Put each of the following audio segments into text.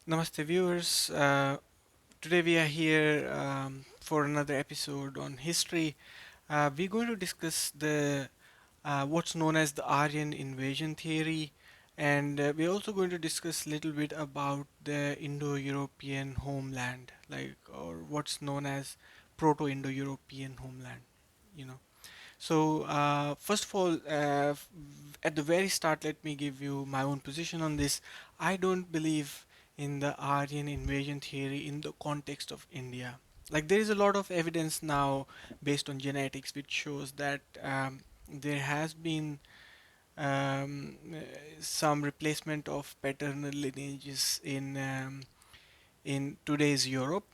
Namaste, viewers. Today we are here for another episode on history. We're going to discuss the what's known as the Aryan invasion theory, and we're also going to discuss a little bit about the Indo-European homeland, like or what's known as Proto-Indo-European homeland. You know. First of all, at the very start, let me give you my own position on this. I don't believe in the Aryan invasion theory in the context of India. Like, there is a lot of evidence now based on genetics which shows that there has been uh, some replacement of paternal lineages in today's Europe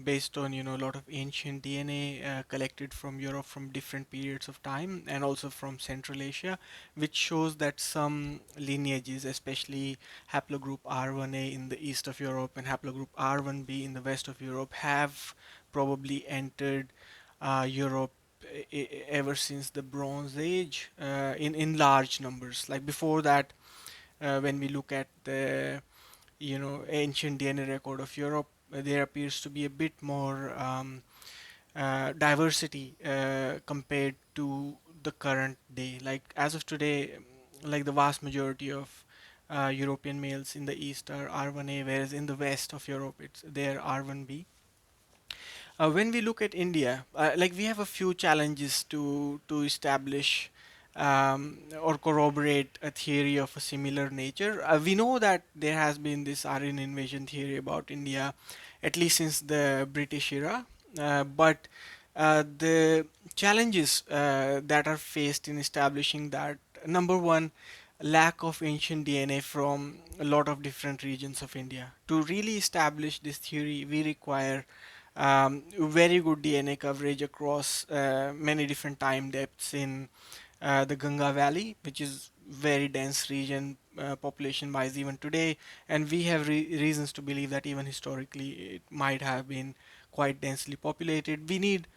based on a lot of ancient DNA collected from Europe from different periods of time and also from Central Asia, which shows that some lineages, especially haplogroup R1A in the east of Europe and haplogroup R1B in the west of Europe, have probably entered Europe ever since the Bronze Age in large numbers. Like before that, when we look at the ancient DNA record of Europe, there appears to be a bit more diversity compared to the current day. Like as of today, like the vast majority of European males in the east are R1A, whereas in the west of Europe it's they're R1B. When we look at India, like we have a few challenges to establish or corroborate a theory of a similar nature. We know that there has been this Aryan invasion theory about India, at least since the British era. But the challenges that are faced in establishing that, number one, lack of ancient DNA from a lot of different regions of India. To really establish this theory, we require very good DNA coverage across many different time depths in the Ganga Valley, which is very dense region population wise even today, and we have reasons to believe that even historically it might have been quite densely populated. We need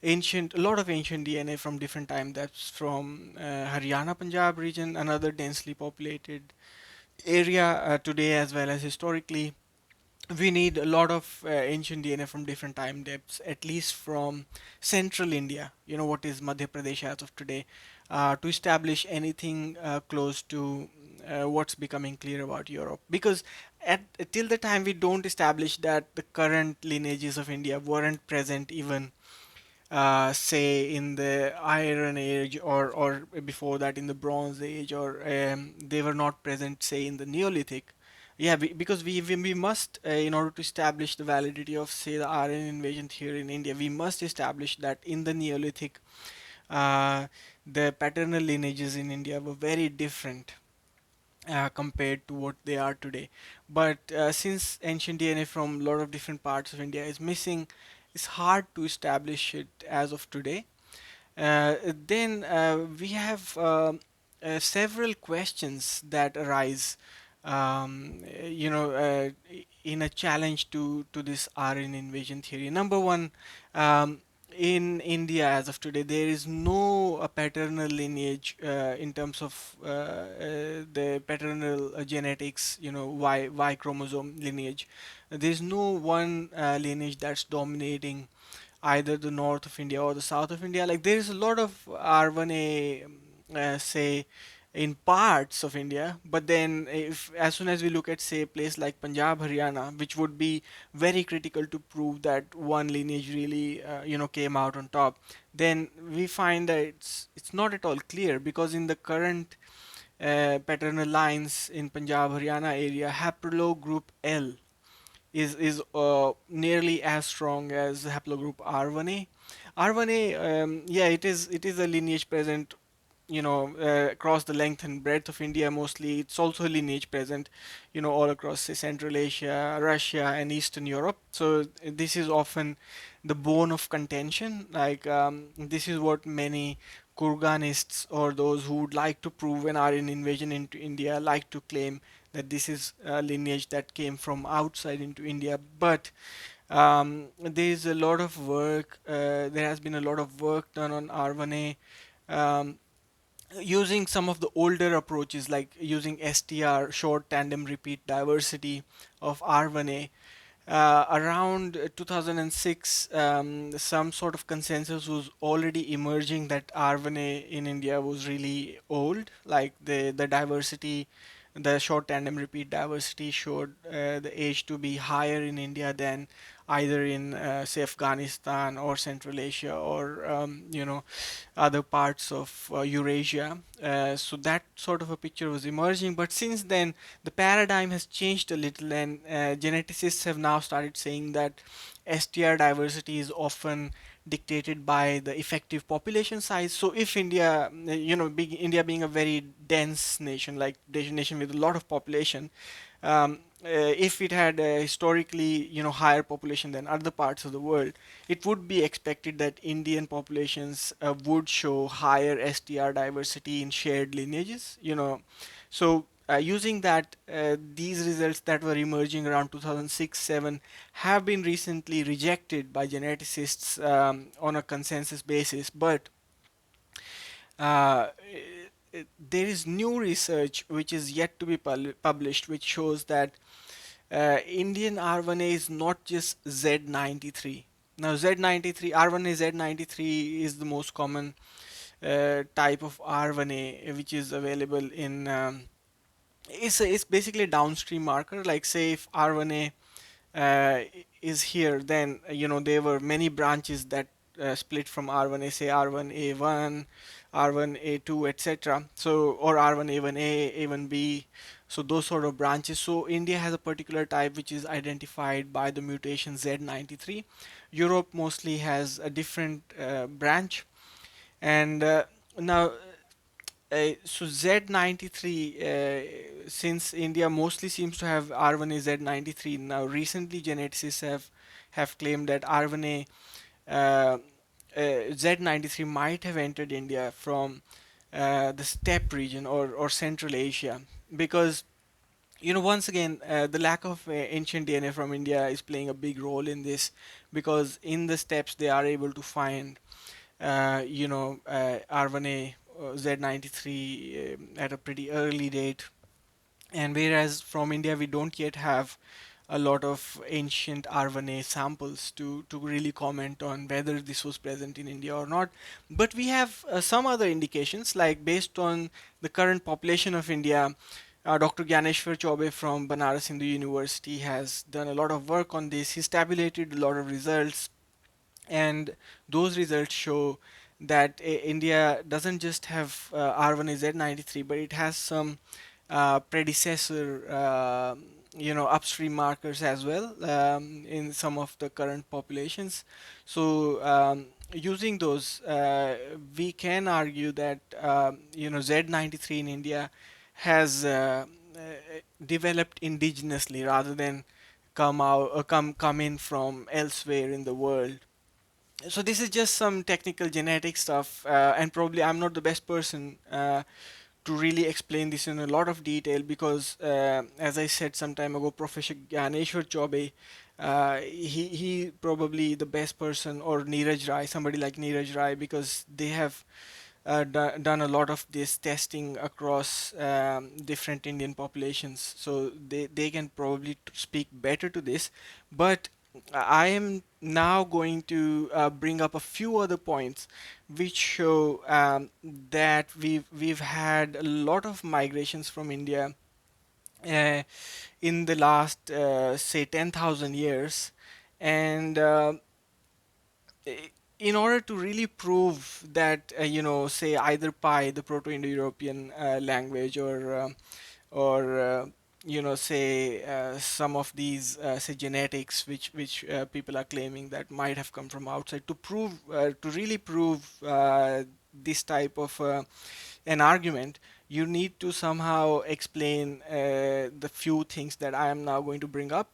a lot of ancient DNA from different time depths from Haryana Punjab region, another densely populated area today as well as historically. We need a lot of ancient DNA from different time depths, at least from central India, what is Madhya Pradesh as of today, to establish anything close to what's becoming clear about Europe. Because at till the time we don't establish that the current lineages of India weren't present even say in the Iron Age or before that in the Bronze Age, or they were not present say in the Neolithic. Yeah, because we must, in order to establish the validity of say the Aryan invasion theory in India, we must establish that in the Neolithic uh, the paternal lineages in India were very different compared to what they are today. But since ancient DNA from a lot of different parts of India is missing, it's hard to establish it as of today. Then we have several questions that arise, in a challenge to this Aryan invasion theory. Number one, um, in India as of today, there is no paternal lineage in terms of the paternal genetics, Y chromosome lineage. There is no one lineage that's dominating either the north of India or the south of India. Like there is a lot of R1A, say, in parts of India, but then if as soon as we look at say a place like Punjab, Haryana, which would be very critical to prove that one lineage really, came out on top, then we find that it's not at all clear because in the current paternal lines in Punjab, Haryana area, haplogroup L is nearly as strong as haplogroup R1A. R1A, yeah, it is a lineage present, across the length and breadth of India mostly. It's also a lineage present, all across say, Central Asia, Russia, and Eastern Europe. So this is often the bone of contention. Like this is what many Kurganists or those who would like to prove an Aryan invasion into India like to claim that this is a lineage that came from outside into India. But there is a lot of work. There has been a lot of work done on R1A. Um, using some of the older approaches like using STR, short tandem repeat diversity of R1A. Around 2006, some sort of consensus was already emerging that R1A in India was really old. Like the diversity, the short tandem repeat diversity showed the age to be higher in India than either in say Afghanistan or Central Asia or other parts of Eurasia. So that sort of a picture was emerging. But since then, the paradigm has changed a little, and geneticists have now started saying that STR diversity is often dictated by the effective population size. So if India, India being a very dense nation, like nation with a lot of population, if it had a historically higher population than other parts of the world, it would be expected that Indian populations would show higher STR diversity in shared lineages. So using that, these results that were emerging around 2006-7 have been recently rejected by geneticists on a consensus basis, but uh, there is new research which is yet to be published, which shows that Indian R1A is not just Z93. Now, Z93, R1A Z93 is the most common type of R1A which is available in. It's basically a downstream marker. Like, say, if R1A uh, is here, then there were many branches that split from R1A, say R1A1, R1A2, etc. So, or R1A1A, A1B. So those sort of branches. So India has a particular type which is identified by the mutation Z93. Europe mostly has a different branch, and now so Z93, since India mostly seems to have R1A Z93, now recently geneticists have claimed that R1A Z93 might have entered India from the steppe region or Central Asia, because once again, the lack of ancient DNA from India is playing a big role in this, because in the steppes they are able to find R1A Z93 at a pretty early date, and whereas from India we don't yet have a lot of ancient R1A samples to really comment on whether this was present in India or not. But we have some other indications, like based on the current population of India. Dr. Gyaneshwar Chaube from Banaras Hindu University has done a lot of work on this. He's tabulated a lot of results, and those results show that India doesn't just have R1A Z93, but it has some predecessor, upstream markers as well in some of the current populations. So using those, we can argue that Z93 in India has developed indigenously rather than come in from elsewhere in the world. So this is just some technical genetic stuff, and probably I'm not the best person to really explain this in a lot of detail, because as I said some time ago, Professor Gyaneshwar Chaube, he probably the best person, or Neeraj Rai, somebody like Neeraj Rai, because they have done a lot of this testing across different Indian populations, so they can probably speak better to this. But I am now going to bring up a few other points which show that we've had a lot of migrations from India uh, in the last say 10,000 years, and in order to really prove that say either pi, the proto-indo-european language, or say some of these say genetics which people are claiming that might have come from outside, to really prove this type of an argument, you need to somehow explain the few things that I am now going to bring up.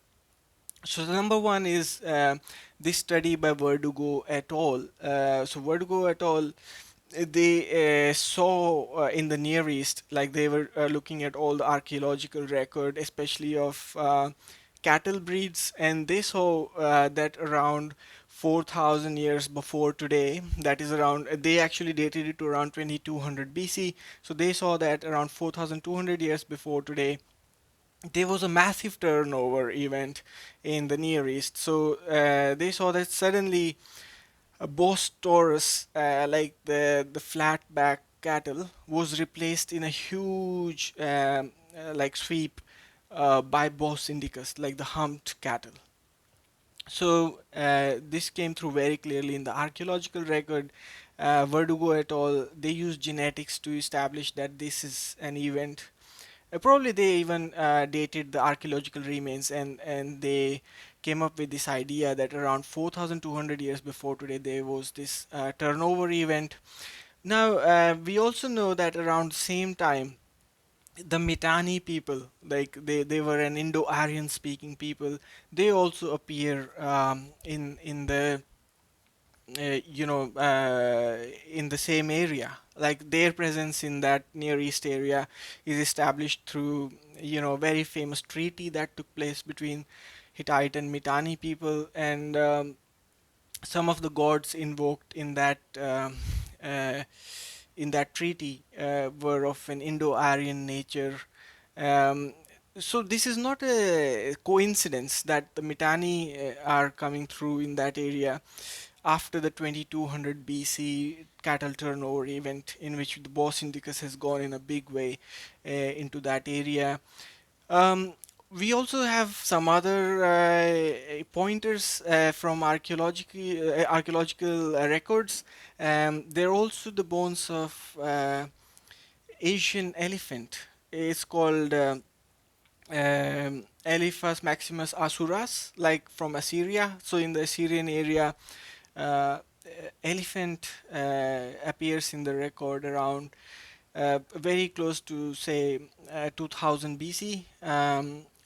So the number one is this study by Verdugo et al. So Verdugo et al. They saw in the Near East, like they were looking at all the archaeological record, especially of cattle breeds, and they saw that around 4,000 years before today, that is around, they actually dated it to around 2200 BC. So they saw that around 4,200 years before today, there was a massive turnover event in the Near East. So they saw that suddenly a Bos Taurus, like the flat back cattle, was replaced in a huge like sweep by Bos Indicus, like the humped cattle. So this came through very clearly in the archaeological record. Verdugo et al. They used genetics to establish that this is an event. Probably they even dated the archaeological remains, and they came up with this idea that around 4,200 years before today there was this turnover event. Now we also know that around the same time the Mitanni people, like they were an Indo-Aryan speaking people, they also appear in the in the same area. Like their presence in that Near East area is established through very famous treaty that took place between Hittite and Mitanni people, and some of the gods invoked uh, in that treaty were of an Indo-Aryan nature. Um, so this is not a coincidence that the Mitanni are coming through in that area after the 2200 BC cattle turnover event, in which the Bos Indicus has gone in a big way into that area. Um, we also have some other pointers from archaeological records. There are also the bones of Asian elephant. It's called Elephas Maximus Asuras, like from Assyria. So in the Assyrian area, uh, elephant appears in the record around very close to say 2000 BC.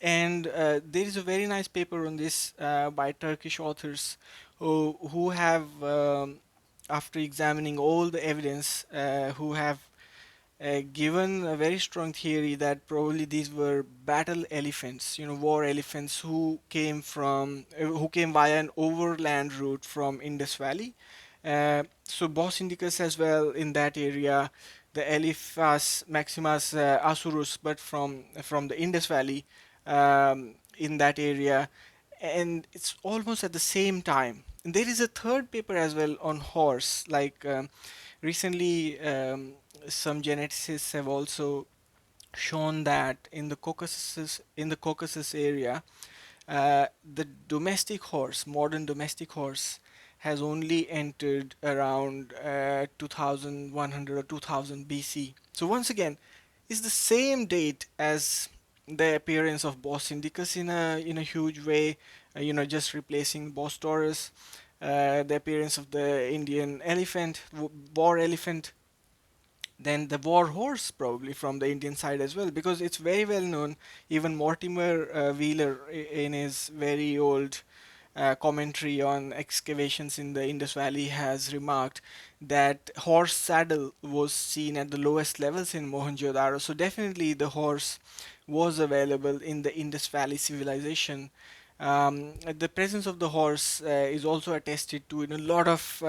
And there is a very nice paper on this by Turkish authors who have, after examining all the evidence, who have given a very strong theory that probably these were battle elephants, war elephants who came via an overland route from Indus Valley. So Bos Indicus as well in that area, the Elephas Maximus Asurus, but from the Indus Valley in that area, and it's almost at the same time. And there is a third paper as well on horse, like recently. Some geneticists have also shown that in the Caucasus area, the domestic horse, modern domestic horse, has only entered around 2100 or 2000 BC. So once again, it's the same date as the appearance of Bos Indicus in a huge way, just replacing Bos Taurus, the appearance of the Indian elephant, war elephant, then the war horse probably from the Indian side as well, because it's very well known. Even Mortimer Wheeler in his very old commentary on excavations in the Indus Valley has remarked that horse saddle was seen at the lowest levels in Mohenjo-daro. So definitely the horse was available in the Indus Valley civilization. The presence of the horse is also attested to in a lot of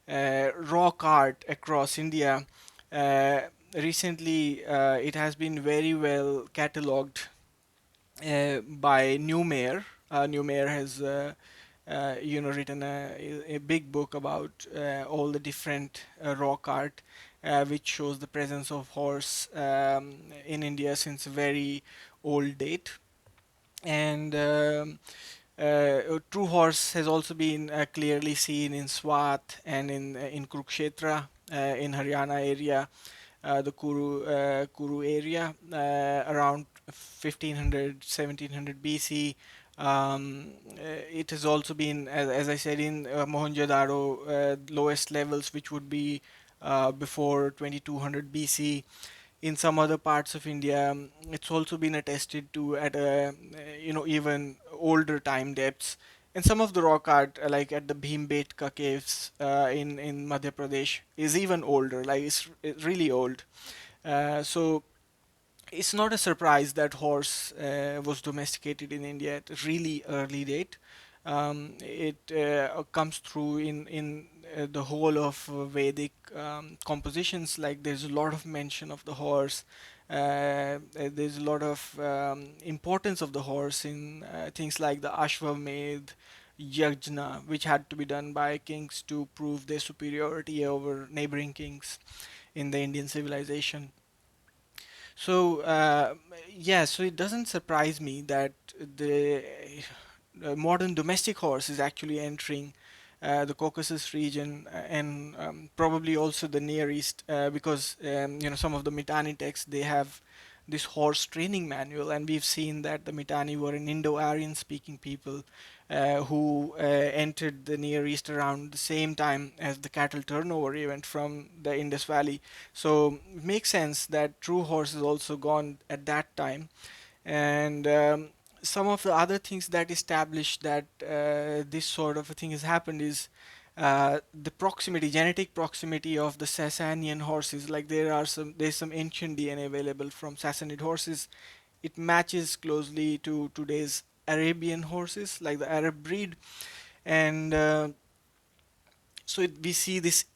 rock art across India. Uh, Recently, it has been very well catalogued by Newmayer. Newmayer has written a big book about all the different rock art, which shows the presence of horse in India since a very old date. And True Horse has also been clearly seen in Swat and in Kurukshetra in Haryana area, the Kuru area around 1500 1700 BC. It has also been, as I said, in Mohenjo-daro, lowest levels, which would be before 2200 BC. In some other parts of India, it's also been attested to at a even older time depths. And some of the rock art, like at the Bhimbetka caves in Madhya Pradesh, is even older. Like it's really old. So it's not a surprise that horse was domesticated in India at a really early date. It comes through in the whole of Vedic compositions. Like there's a lot of mention of the horse. There's a lot of importance of the horse in things like the Ashwamedh Yajna, which had to be done by kings to prove their superiority over neighboring kings in the Indian civilization. So yeah, so it doesn't surprise me that the modern domestic horse is actually entering the Caucasus region and probably also the Near East because some of the Mitanni texts they have this horse training manual, and we've seen that the Mitanni were an Indo-Aryan speaking people who entered the Near East around the same time as the cattle turnover event from the Indus Valley. So it makes sense that true horse is also gone at that time. And some of the other things that establish that this sort of a thing has happened is the proximity, genetic proximity of the Sasanian horses. Like there's some ancient DNA available from Sassanid horses. It matches closely to today's Arabian horses, like the Arab breed, and we see this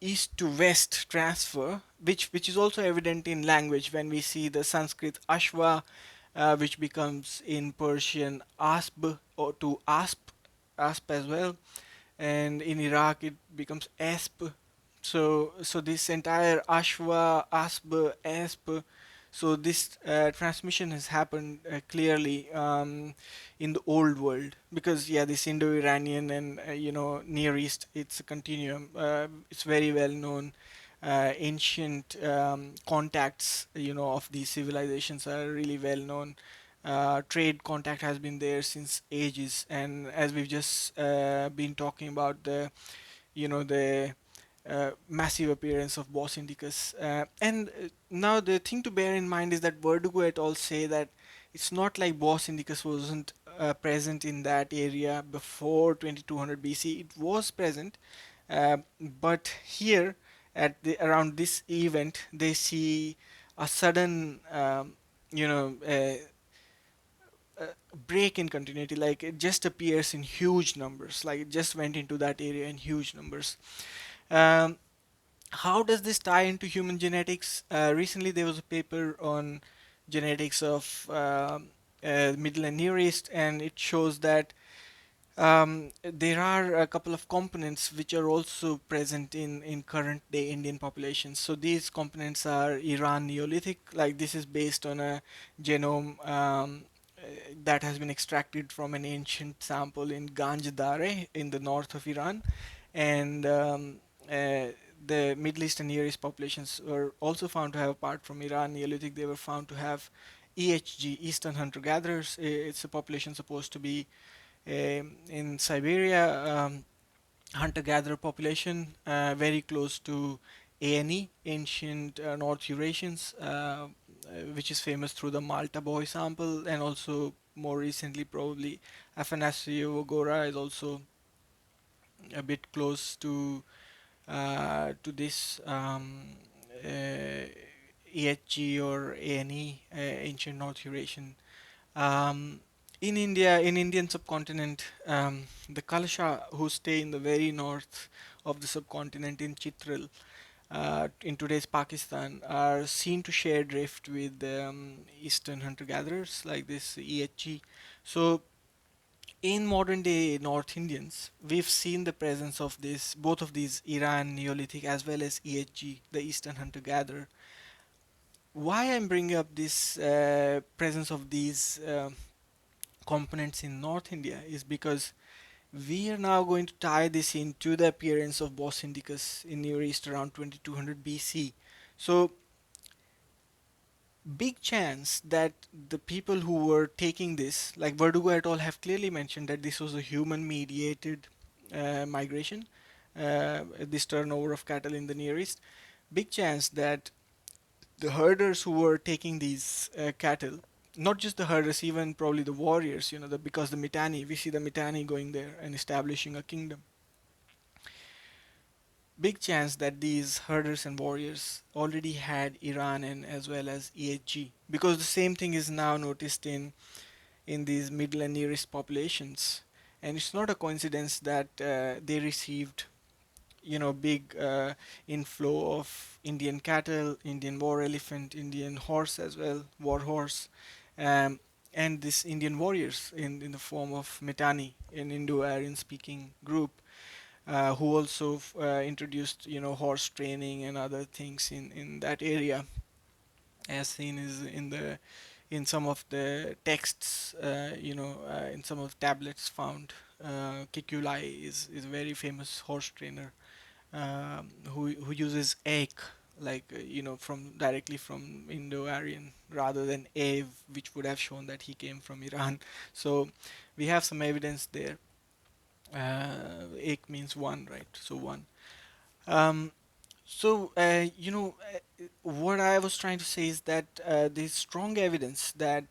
east to west transfer, which is also evident in language when we see the Sanskrit Ashva, which becomes in Persian asp or to asp as well, and in Iraq it becomes asp. So this entire Ashwa, asp, asp. So this transmission has happened clearly in the old world because yeah, this Indo-Iranian and Near East, it's a continuum. It's very well known. Ancient contacts, of these civilizations are really well known. Trade contact has been there since ages, and as we've just been talking about the massive appearance of Bos indicus. And now the thing to bear in mind is that Verdugo et al. Say that it's not like Bos indicus wasn't present in that area before 2200 BC. It was present, but here around this event, they see a sudden, you know, uh, break in continuity. Like it just appears in huge numbers. Like it just went into that area in huge numbers. Um, how does this tie into human genetics? Recently, there was a paper on genetics of Middle and Near East, and it shows that there are a couple of components which are also present in current day Indian populations. So these components are Iran Neolithic, like this is based on a genome that has been extracted from an ancient sample in Ganj Dare in the north of Iran, and uh, the Middle East and Near East populations were also found to have, apart from Iran Neolithic, they were found to have EHG, Eastern hunter-gatherers. It's a population supposed to be in Siberia, hunter-gatherer population, very close to ANE, ancient North Eurasians, which is famous through the Malta boy sample, and also more recently, probably Afanasio Gora is also a bit close to this EHG or ANE, ancient North Eurasian. Um, in India, in Indian subcontinent, the Kalasha who stay in the very north of the subcontinent in Chitral, in today's Pakistan, are seen to share drift with eastern hunter-gatherers like this EHG. So in modern day North Indians, we've seen the presence of this, both of these Iran Neolithic as well as EHG, the Eastern hunter-gatherer. Why I'm bringing up this presence of these components in North India is because we are now going to tie this into the appearance of Bos indicus in Near East around 2200 BC. So, big chance that the people who were taking this, like Verdugo et al., have clearly mentioned that this was a human mediated migration, this turnover of cattle in the Near East. Big chance that the herders who were taking these cattle, not just the herders, even probably the warriors, because the Mitanni, we see the Mitanni going there and establishing a kingdom. big chance that these herders and warriors already had Iran and as well as EHG, because the same thing is now noticed in these middle and nearest populations, and it's not a coincidence that they received big inflow of Indian cattle, Indian war elephant, Indian horse as well, war horse, um, and this Indian warriors in the form of Mitanni, an Indo-Aryan speaking group, who also introduced horse training and other things in that area, as seen is in some of the texts, in some of the tablets found. Kikulai is a very famous horse trainer, who uses ek, like from directly from Indo-Aryan rather than Ev, which would have shown that he came from Iran. So we have some evidence there. Ek means one, right? So one. Um, what I was trying to say is that there's strong evidence that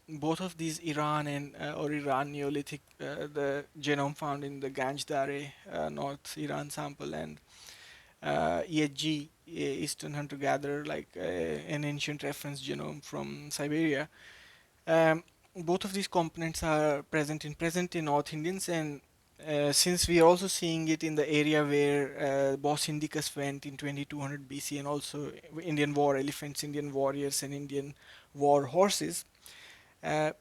both of these Iran and or Iran Neolithic, the genome found in the Ganj Dareh, North Iran sample, and EHG, Eastern Hunter-Gatherer, like an ancient reference genome from Siberia. Um, Both of these components are present in North Indians, and since we are also seeing it in the area where Bos Indicus went in 2200 BC, and also Indian war elephants, Indian warriors, and Indian war horses, uh,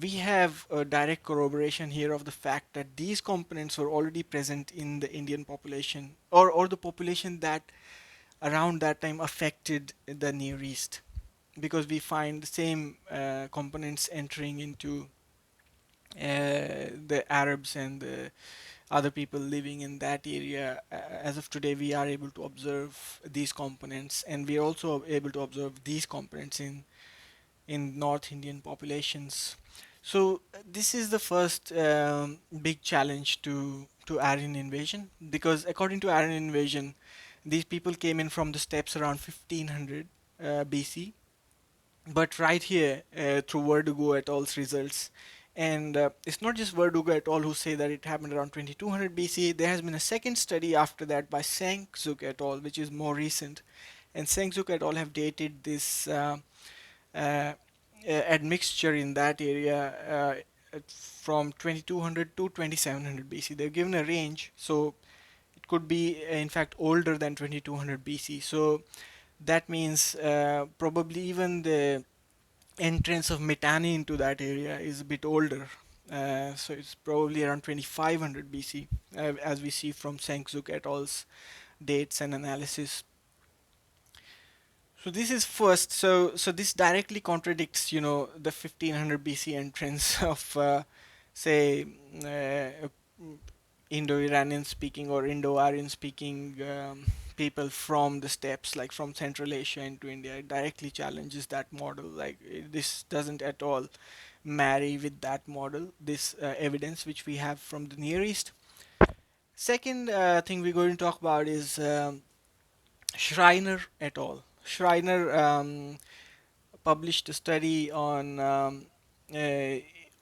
we have a direct corroboration here of the fact that these components were already present in the Indian population, or the population that around that time affected the Near East, because we find the same components entering into the Arabs and the other people living in that area. As of today, we are able to observe these components, and we are also able to observe these components in North Indian populations. So this is the first big challenge to Aryan invasion, because according to Aryan invasion, these people came in from the steppes around 1500 BC. But right here, through Verdugo et al.'s results, and it's not just Verdugo et al. Who say that it happened around 2200 BC. There has been a second study after that by Senkzuk et al., which is more recent, and Senkzuk et al. Have dated this uh, admixture in that area from 2200 to 2700 BC. They've given a range, so it could be in fact older than 2200 BC. So that means probably even the entrance of Mitanni into that area is a bit older. So it's probably around 2500 BC, as we see from Senkzuk et al.'s dates and analysis. So this is first. So this directly contradicts, the 1500 BC entrance of, say, Indo-Iranian speaking or Indo-Aryan speaking people from the steppes, like from Central Asia into India. It directly challenges that model. Like this doesn't at all marry with that model. This evidence which we have from the Near East. Second thing we're going to talk about is Schreiner et al. Schreiner published a study uh,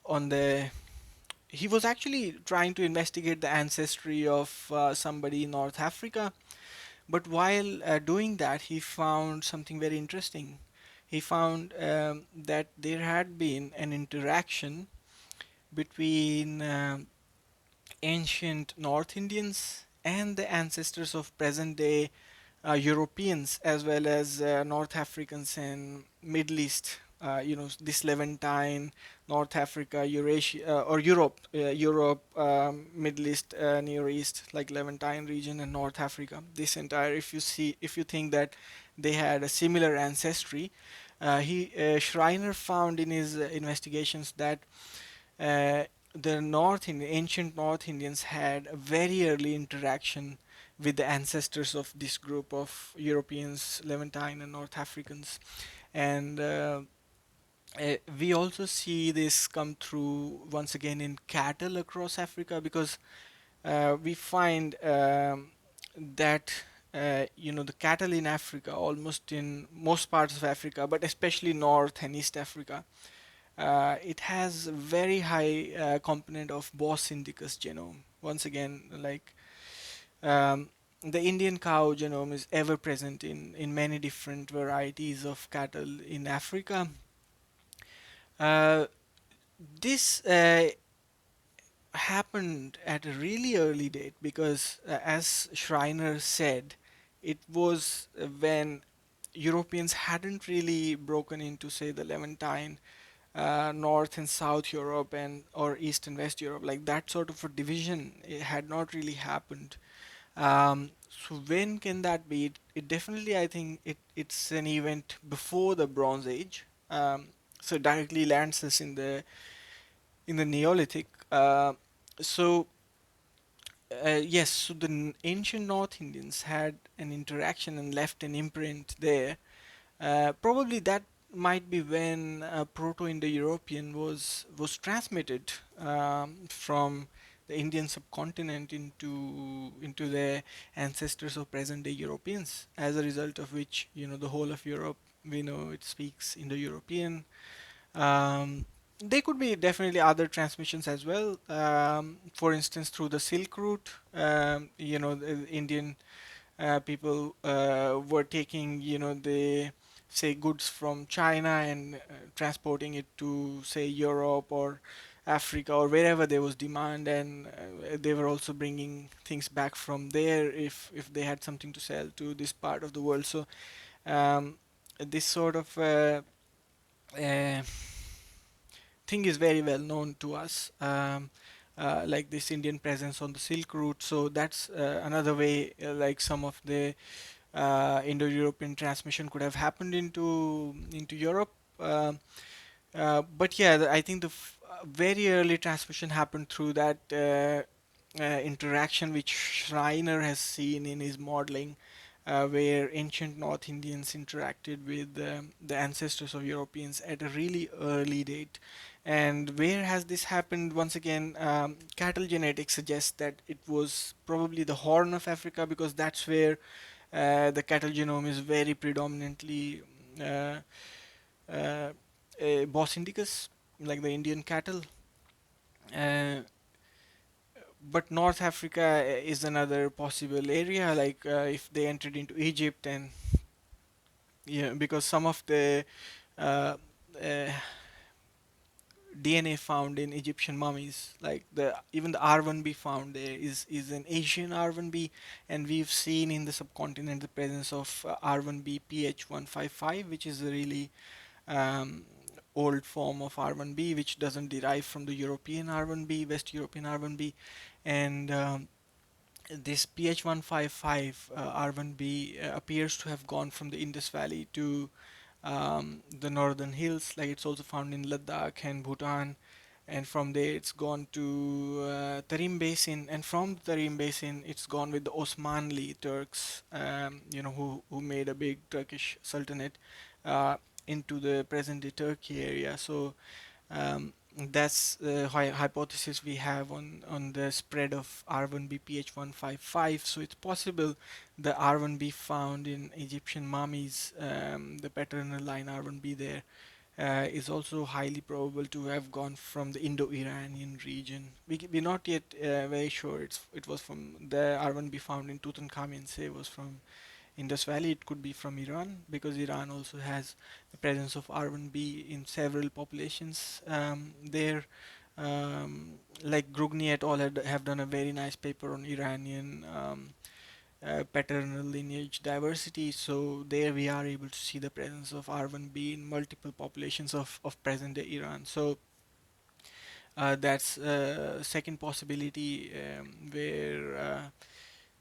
on the. He was actually trying to investigate the ancestry of somebody in North Africa, but while doing that, he found something very interesting. He found that there had been an interaction between ancient North Indians and the ancestors of present day Europeans, as well as North Africans and Middle East. This Levantine, North Africa, Eurasia, or Europe, Middle East, Near East, like Levantine region and North Africa. This entire, if you think that they had a similar ancestry, he Schreiner found in his investigations that uh, ancient North Indians had a very early interaction with the ancestors of this group of Europeans, Levantine and North Africans, and we also see this come through once again in cattle across Africa, because we find that the cattle in Africa, almost in most parts of Africa, but especially North and East Africa, it has a very high component of Bos indicus genome. Once again, like the Indian cow genome is ever present in many different varieties of cattle in Africa. Uh, this happened at a really early date because, as Schreiner said, it was when Europeans hadn't really broken into, say, the Levantine, North and South Europe, and or East and West Europe. Like that sort of a division, it had not really happened. So when can that be? It definitely, I think, it's an event before the Bronze Age. So directly lands us in the Neolithic. So yes, so the ancient North Indians had an interaction and left an imprint there. Probably that might be when Proto-Indo-European was transmitted from the Indian subcontinent into their ancestors of present-day Europeans. As a result of which, the whole of Europe, we know it speaks Indo-European. um, there could be definitely other transmissions as well. For instance, through the Silk Route, the Indian people were taking, the say goods from China and transporting it to say Europe or Africa or wherever there was demand, and they were also bringing things back from there if they had something to sell to this part of the world. So um, this sort of uh, thing is very well known to us, like this Indian presence on the Silk Route. So that's another way, like some of the Indo-European transmission could have happened into Europe. But yeah, I think the very early transmission happened through that interaction which Schreiner has seen in his modeling, where ancient North Indians interacted with the ancestors of Europeans at a really early date. And where has this happened? Once again, cattle genetics suggests that it was probably the Horn of Africa, because that's where the cattle genome is very predominantly uh, uh, Bos indicus, like the Indian cattle. Uh, but North Africa is another possible area, like if they entered into Egypt, and yeah, because some of the uh, uh, DNA found in Egyptian mummies, like the even the R1b found there is an Asian R1b, and we've seen in the subcontinent the presence of R1b PH155, which is a really um, old form of R1b, which doesn't derive from the European R1b, West European R1b, and this PH155 R1b appears to have gone from the Indus Valley to the northern hills, like it's also found in Ladakh and Bhutan, and from there it's gone to Tarim Basin, and from the Tarim Basin it's gone with the Osmanli Turks, who made a big Turkish sultanate uh, into the present-day Turkey area. So um, that's the hypothesis we have on the spread of R1b PH155. So it's possible the R1b found in Egyptian mummies, the paternal line R1b there, is also highly probable to have gone from the Indo-Iranian region. We're not yet very sure it was from the R1b found in Tutankhamun, say, was from Indus Valley. It could be from Iran, because Iran also has the presence of R1b in several populations there. Like Grugni et al. Have done a very nice paper on Iranian paternal lineage diversity. So there we are able to see the presence of R1b in multiple populations of present-day Iran. So that's second possibility, where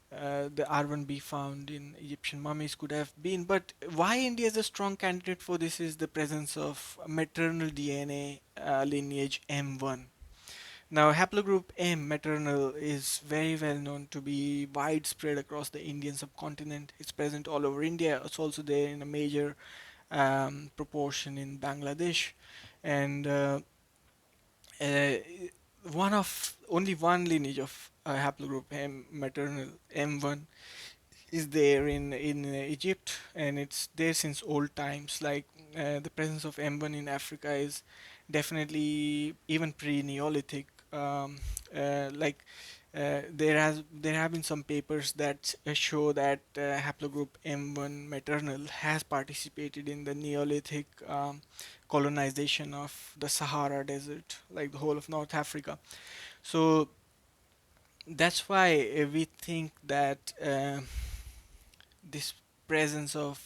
the R1b found in Egyptian mummies could have been. But why India is a strong candidate for this is the presence of maternal DNA lineage M1. Now, haplogroup M, maternal, is very well known to be widespread across the Indian subcontinent. It's present all over India. It's also there in a major proportion in Bangladesh, and uh, one of only one lineage of haplogroup M, maternal M1, is there in Egypt, and it's there since old times. Like the presence of M1 in Africa is definitely even pre-Neolithic. like there have been some papers that show that haplogroup M1 maternal has participated in the Neolithic colonization of the Sahara Desert, like the whole of North Africa. So that's why we think that this presence of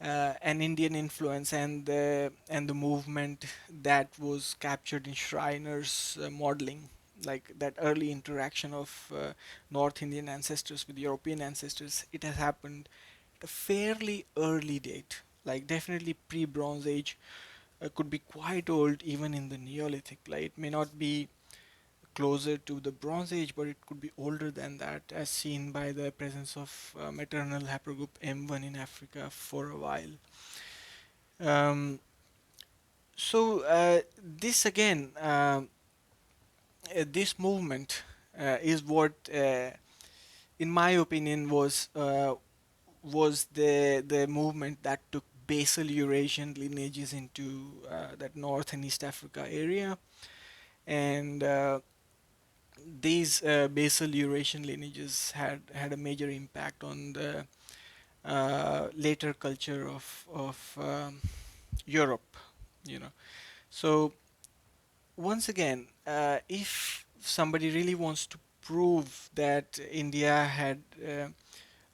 an Indian influence and the movement that was captured in Schreiner's modeling, like that early interaction of North Indian ancestors with European ancestors, it has happened at a fairly early date, like definitely pre-Bronze Age, could be quite old even in the Neolithic. Like it may not be closer to the Bronze Age, but it could be older than that, as seen by the presence of maternal haplogroup M1 in Africa for a while. Um, so this again, this movement is what, in my opinion, was the movement that took basal Eurasian lineages into that North and East Africa area, and these basal Eurasian lineages had a major impact on the later culture of Europe. You know, so once again, if somebody really wants to prove that India had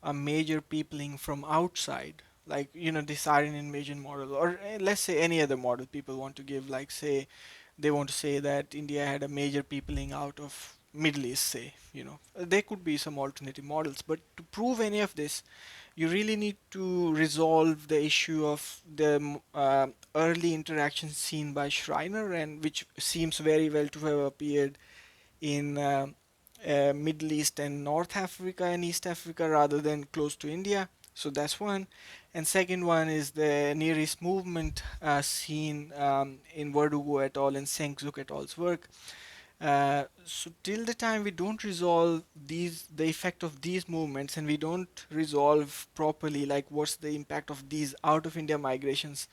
a major peopling from outside, like this Aryan invasion model, or let's say any other model people want to give, like say they want to say that India had a major peopling out of Middle East, say, there could be some alternative models, but to prove any of this, you really need to resolve the issue of the early interactions seen by Schreiner, and which seems very well to have appeared in Middle East and North Africa and East Africa rather than close to India. So that's one. And second one is the Near East movement seen in Verdugo et al. And Senkzuk et al.'s work. So till the time we don't resolve the effect of these movements, and we don't resolve properly, like what's the impact of these out of India migrations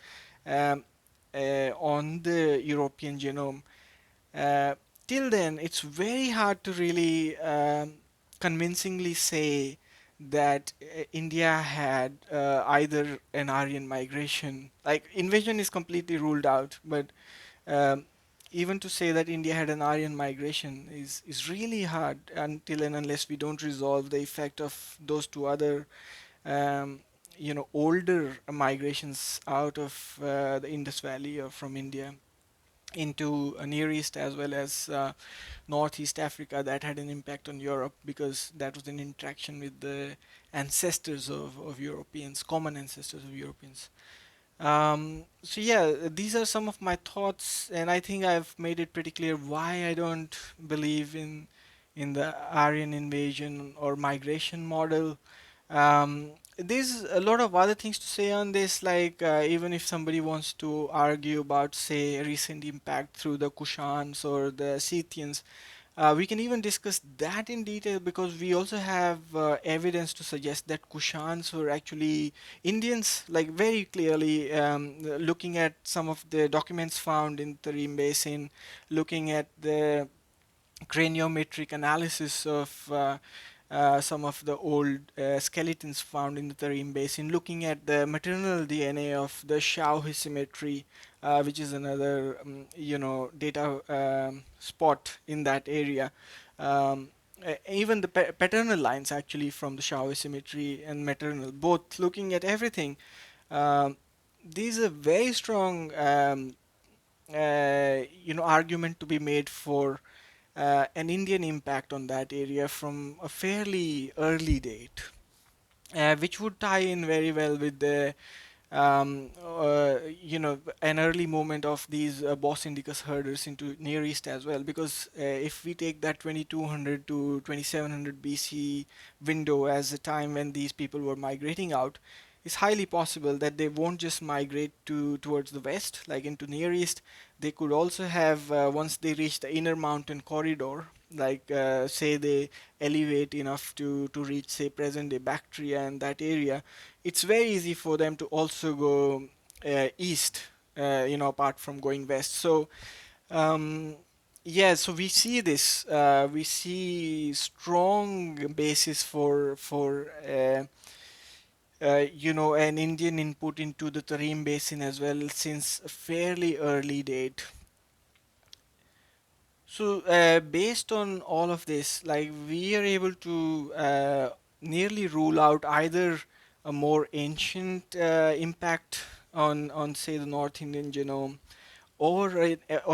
um, on the European genome, uh, till then, it's very hard to really convincingly say that India had either an Aryan migration, like invasion is completely ruled out, but um, even to say that India had an Aryan migration is really hard until and unless we don't resolve the effect of those two other, um, older migrations out of the Indus Valley or from India into Near East as well as Northeast Africa, that had an impact on Europe because that was an interaction with the ancestors of Europeans, common ancestors of Europeans. So yeah, these are some of my thoughts, and I think I've made it pretty clear why I don't believe in the Aryan invasion or migration model. There's a lot of other things to say on this, like even if somebody wants to argue about, say, recent impact through the Kushans or the Scythians, we can even discuss that in detail because we also have evidence to suggest that Kushans were actually Indians, like very clearly. Looking at some of the documents found in Tarim Basin, looking at the craniometric analysis of some of the old skeletons found in the Tarim Basin, looking at the maternal DNA of the Shao symmetry, which is another data spot in that area. Um, Even the paternal lines actually from the Shao symmetry and maternal, both looking at everything. Um, these are very strong, argument to be made for an Indian impact on that area from a fairly early date, which would tie in very well with the an early movement of these Bos Indicus herders into Near East as well. Because if we take that 2200 to 2700 BC window as the time when these people were migrating out, it's highly possible that they won't just migrate towards the west, like into Near East. They could also have, once they reach the inner mountain corridor, like say they elevate enough to reach, say, present day Bactria and that area, it's very easy for them to also go east, apart from going west. So um, Yeah, so we see this. We see strong basis for an Indian input into the Tarim Basin as well since a fairly early date. So, based on all of this, like we are able to nearly rule out either a more ancient impact on say the North Indian genome, or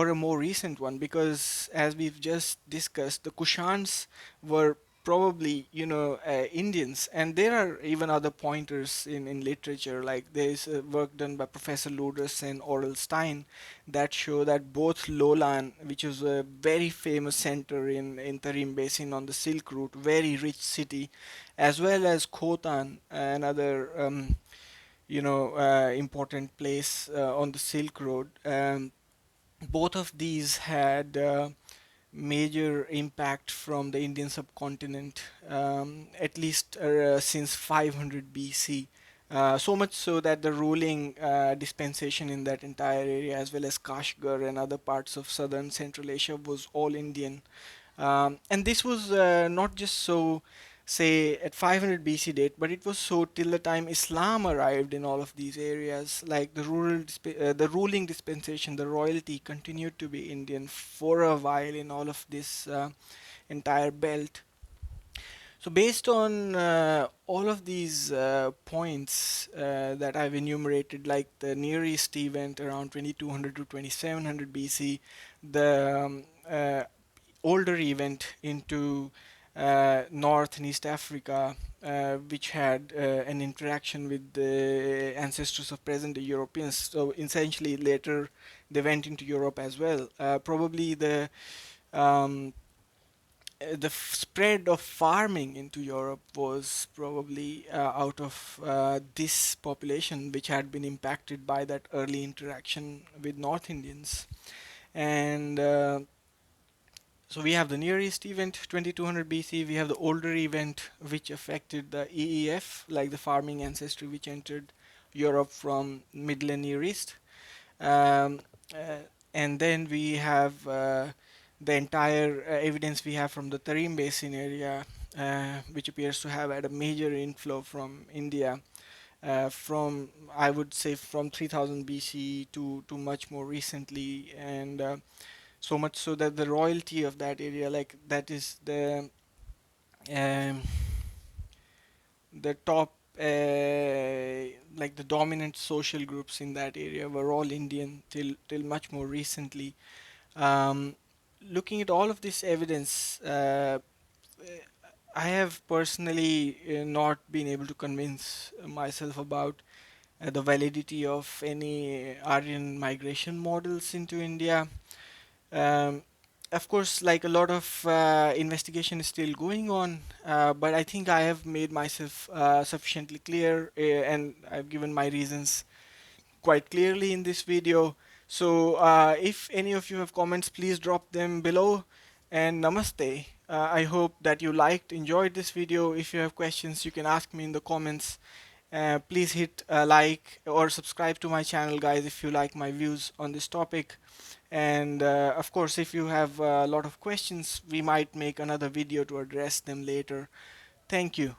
a more recent one, because as we've just discussed, the Kushans were probably Indians, and there are even other pointers in literature, like there is work done by Professor Ludus and Oral Stein that show that both Lolan, which is a very famous center in Tarim Basin on the Silk Route, very rich city, as well as Khotan, another important place on the Silk Road. Both of these had major impact from the Indian subcontinent, at least since 500 BC. So much so that the ruling dispensation in that entire area, as well as Kashgar and other parts of southern Central Asia, was all Indian. And this was not just so, say, at 500 BC date, but it was so till the time Islam arrived in all of these areas. Like the ruling dispensation, the royalty continued to be Indian for a while in all of this entire belt. So, based on all of these points that I've enumerated, like the Near East event around 2200 to 2700 BC, the older event into North and East Africa, which had an interaction with the ancestors of present day Europeans. So, essentially, later they went into Europe as well. Probably um, the spread of farming into Europe was probably out of this population, which had been impacted by that early interaction with North Indians. And so we have the Near East event, 2200 BC. We have the older event, which affected the EEF, like the farming ancestry, which entered Europe from Middle and Near East. Um, uh, and then we have the entire evidence we have from the Tarim Basin area, which appears to have had a major inflow from India, from I would say from 3000 BC to much more recently, and so much so that the royalty of that area, like that is um, the top, like the dominant social groups in that area were all Indian till much more recently. Um, Looking at all of this evidence, I have personally not been able to convince myself about the validity of any Aryan migration models into India. Um, of course, like a lot of investigation is still going on, but I think I have made myself sufficiently clear, and I've given my reasons quite clearly in this video. So if any of you have comments, please drop them below. And namaste. I hope that you enjoyed this video. If you have questions, you can ask me in the comments. Please hit like or subscribe to my channel, guys, if you like my views on this topic. And of course, if you have a lot of questions, we might make another video to address them later. Thank you.